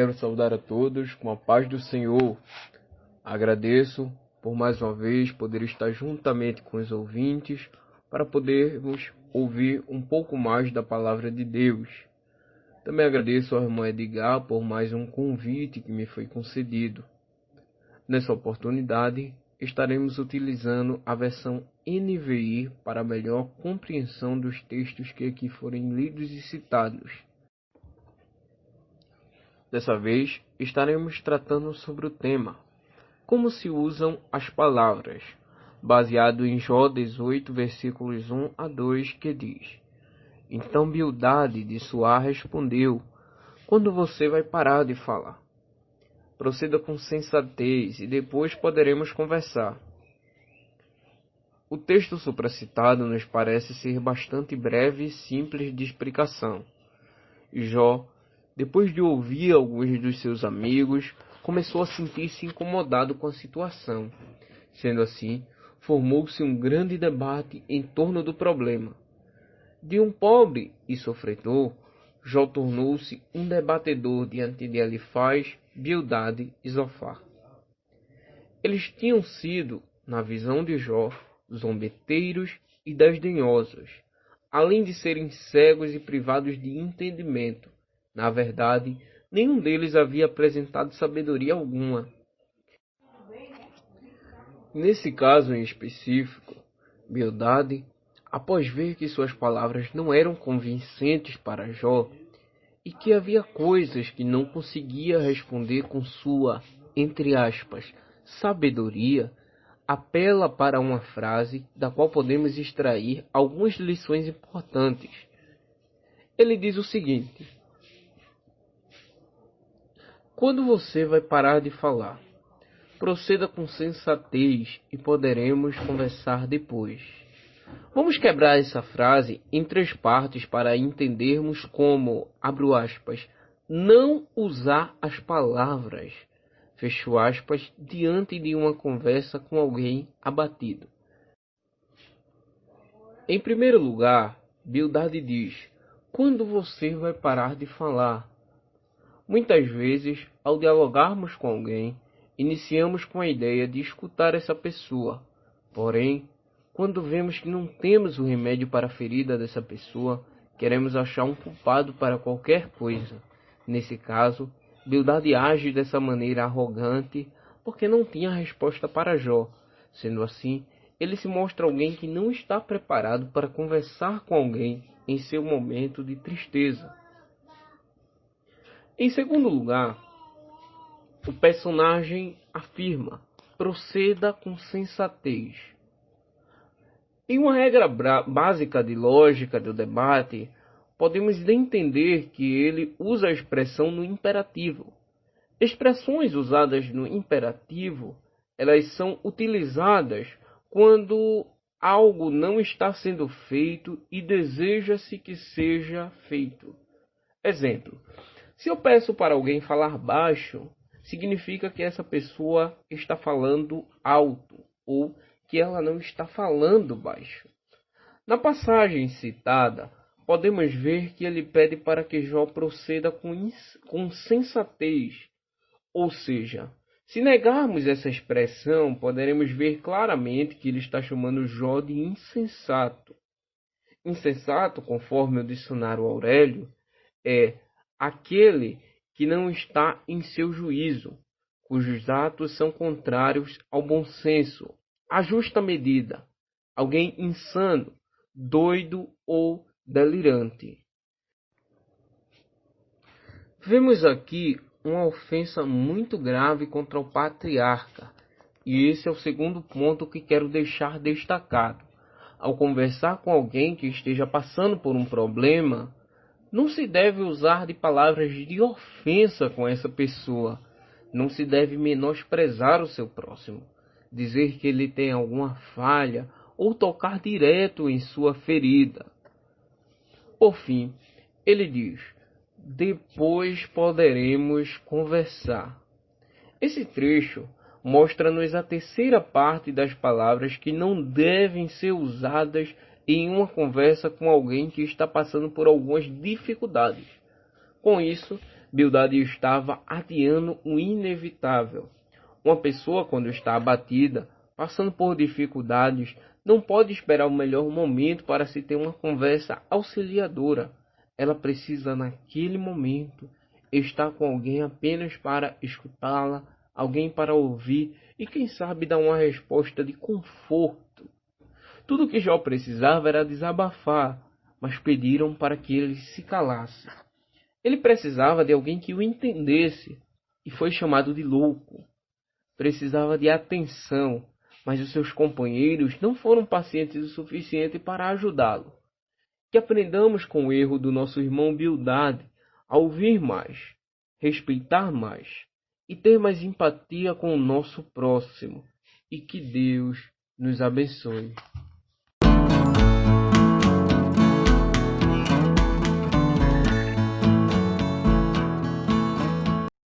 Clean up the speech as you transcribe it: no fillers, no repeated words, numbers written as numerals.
quero saudar a todos com a paz do Senhor. Agradeço por mais uma vez poder estar juntamente com os ouvintes para podermos ouvir um pouco mais da palavra de Deus. Também agradeço ao irmão Edgar por mais um convite que me foi concedido. Nessa oportunidade, estaremos utilizando a versão NVI para melhor compreensão dos textos que aqui forem lidos e citados. Dessa vez, estaremos tratando sobre o tema Como se usam as palavras, baseado em Jó 18, versículos 1 a 2, que diz: Então Bildade de Suá respondeu: Quando você vai parar de falar? Proceda com sensatez e depois poderemos conversar. O texto supracitado nos parece ser bastante breve e simples de explicação. Jó, depois de ouvir alguns dos seus amigos, começou a sentir-se incomodado com a situação. Sendo assim, formou-se um grande debate em torno do problema. De um pobre e sofredor, Jó tornou-se um debatedor diante de Elifaz, Bildade e Zofar. Eles tinham sido, na visão de Jó, zombeteiros e desdenhosos, além de serem cegos e privados de entendimento. Na verdade, nenhum deles havia apresentado sabedoria alguma. Nesse caso em específico, Bildade, após ver que suas palavras não eram convincentes para Jó e que havia coisas que não conseguia responder com sua, entre aspas, sabedoria, apela para uma frase da qual podemos extrair algumas lições importantes. Ele diz o seguinte: Quando você vai parar de falar? Proceda com sensatez e poderemos conversar depois. Vamos quebrar essa frase em 3 partes para entendermos como, abro aspas, não usar as palavras, fecho aspas, diante de uma conversa com alguém abatido. Em primeiro lugar, Bildade diz: quando você vai parar de falar? Muitas vezes, ao dialogarmos com alguém, iniciamos com a ideia de escutar essa pessoa. Porém, quando vemos que não temos o remédio para a ferida dessa pessoa, queremos achar um culpado para qualquer coisa. Nesse caso, Bildade age dessa maneira arrogante porque não tinha resposta para Jó. Sendo assim, ele se mostra alguém que não está preparado para conversar com alguém em seu momento de tristeza. Em segundo lugar, o personagem afirma: proceda com sensatez. Em uma regra básica de lógica do debate, podemos entender que ele usa a expressão no imperativo. Expressões usadas no imperativo, elas são utilizadas quando algo não está sendo feito e deseja-se que seja feito. Exemplo: se eu peço para alguém falar baixo, significa que essa pessoa está falando alto ou que ela não está falando baixo. Na passagem citada, podemos ver que ele pede para que Jó proceda com sensatez. Ou seja, se negarmos essa expressão, poderemos ver claramente que ele está chamando Jó de insensato. Insensato, conforme o dicionário Aurélio, é aquele que não está em seu juízo, cujos atos são contrários ao bom senso, à justa medida, alguém insano, doido ou delirante. Vemos aqui uma ofensa muito grave contra o patriarca, e esse é o segundo ponto que quero deixar destacado. Ao conversar com alguém que esteja passando por um problema, não se deve usar de palavras de ofensa com essa pessoa. Não se deve menosprezar o seu próximo, dizer que ele tem alguma falha ou tocar direto em sua ferida. Por fim, ele diz: depois poderemos conversar. Esse trecho mostra-nos a terceira parte das palavras que não devem ser usadas em uma conversa com alguém que está passando por algumas dificuldades. Com isso, Bildade estava adiando o inevitável. Uma pessoa, quando está abatida, passando por dificuldades, não pode esperar o melhor momento para se ter uma conversa auxiliadora. Ela precisa, naquele momento, estar com alguém apenas para escutá-la, alguém para ouvir e, quem sabe, dar uma resposta de conforto. Tudo o que Jó precisava era desabafar, mas pediram para que ele se calasse. Ele precisava de alguém que o entendesse e foi chamado de louco. Precisava de atenção, mas os seus companheiros não foram pacientes o suficiente para ajudá-lo. Que aprendamos com o erro do nosso irmão Bildade a ouvir mais, respeitar mais e ter mais empatia com o nosso próximo. E que Deus nos abençoe.